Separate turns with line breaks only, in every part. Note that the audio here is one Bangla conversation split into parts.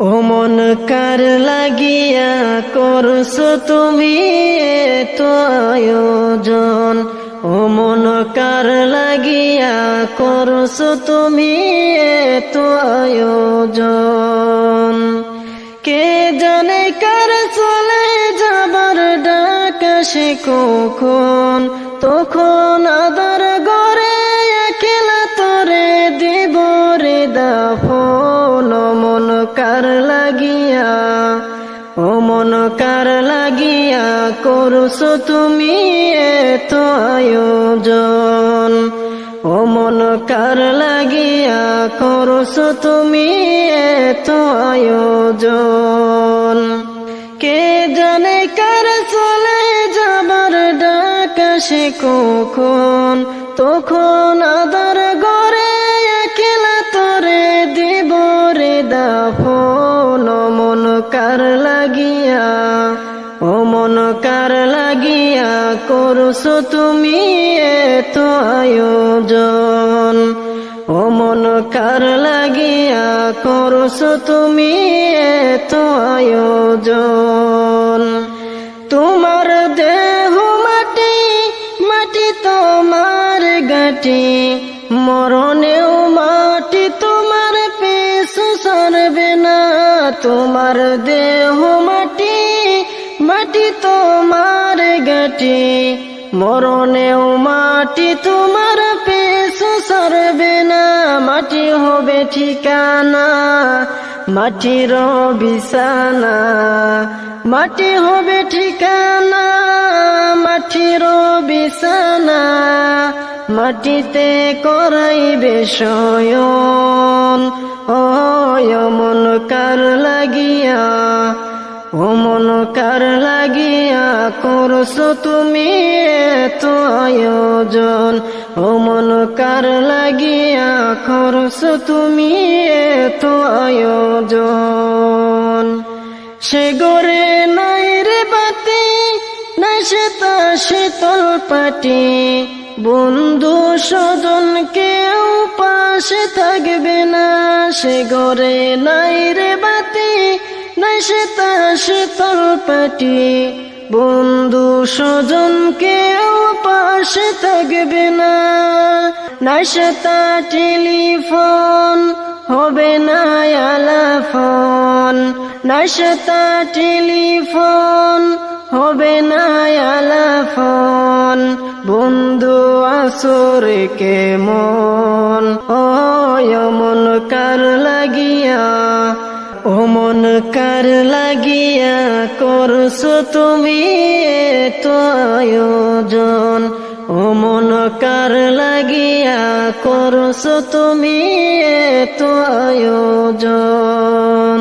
ও মন কার লাগিয়া করছো তুমি এতো আয়োজন, ও মন কার লাগিয়া করছো তুমি এতো আয়োজন। কে জানে কার চলে যাবার ডাক আসে কখন, তখন আদার গড়ে একলা তোরে দিব রে দাফন। ও মন কার লাগিয়া, ও মন কার লাগিয়া করছো তুমি এতো আয়োজন, ও মন কার লাগিয়া করছো তুমি এতো আয়োজন। কে জানে কার চলে যাবার ডাক আসে কখন, তখন আদার গড়ে একলা তোরে দিব রে দাফন। ও মন কার লাগিয়া, ও মন কার লাগিয়া করছো তুমি এতো আয়োজন, ও মন কার লাগিয়া করছো তুমি এতো আয়োজন। তোমার দেহ মাটি, মাটি তোমার গাটি, মরণেও মাটি তোমার পিছু ছাড়বে না। তোমার দেহ মাটি, মাটি তোমার গাটি, মরণেও মাটি তোমার পিছু ছাড়বে না। মাটি হবে ঠিকানা, মাটির বিছানা, মাটি হবে ঠিকানা, মাটির বিছানা। মাটিতে করাইবে শয়ন। ও মন কার লাগিয়া, ও মন কার লাগিয়া করছো তুমি এতো আয়োজন, ও মন কার লাগিয়া করছো তুমি এতো আয়োজন। সে গরে নাই রে বাতি, নাই সে তা শীতল পাটি, বন্ধু স্বজন কেউ পাশে থাকবে না। সে গরে নাই রে বাতি, নাই সে তা শীতল পাটি, বন্ধু স্বজন কেউ পাশে থাকবে না। নাই সে তা টেলিফোন, হবে না আলাপন, নাই সে তা টেলিফোন, হবে না আলাপন। বন্ধু আসরে কেমন, ও মন কার লাগিয়া, ও মন কার লাগিয়া করছো তুমি এতো আয়োজন, ও মন কার লাগিয়া করছো তুমি এতো আয়োজন।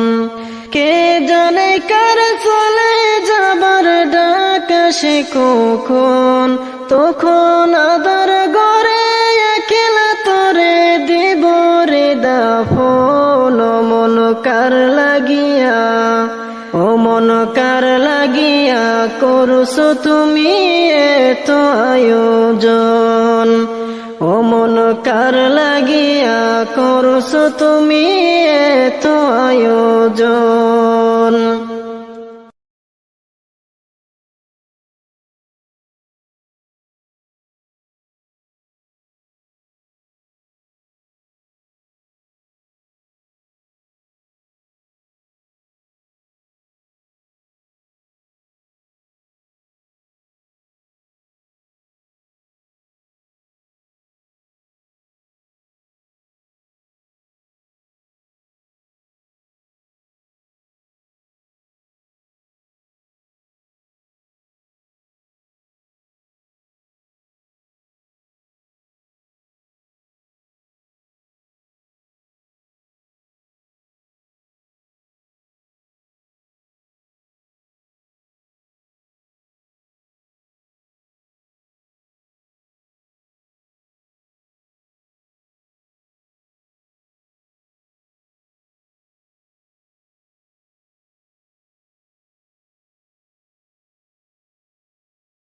কে জানে কার চলে যাবার ডাক আসে কখন, তখন আদার গড়ে একলা তোরে দিব রে দাফন। ও মন কার লাগিয়া, ও মন কার লাগিয়া করছো তুমি এতো আয়োজন, ও মন কার লাগিয়া করছো তুমি এতো আয়োজন।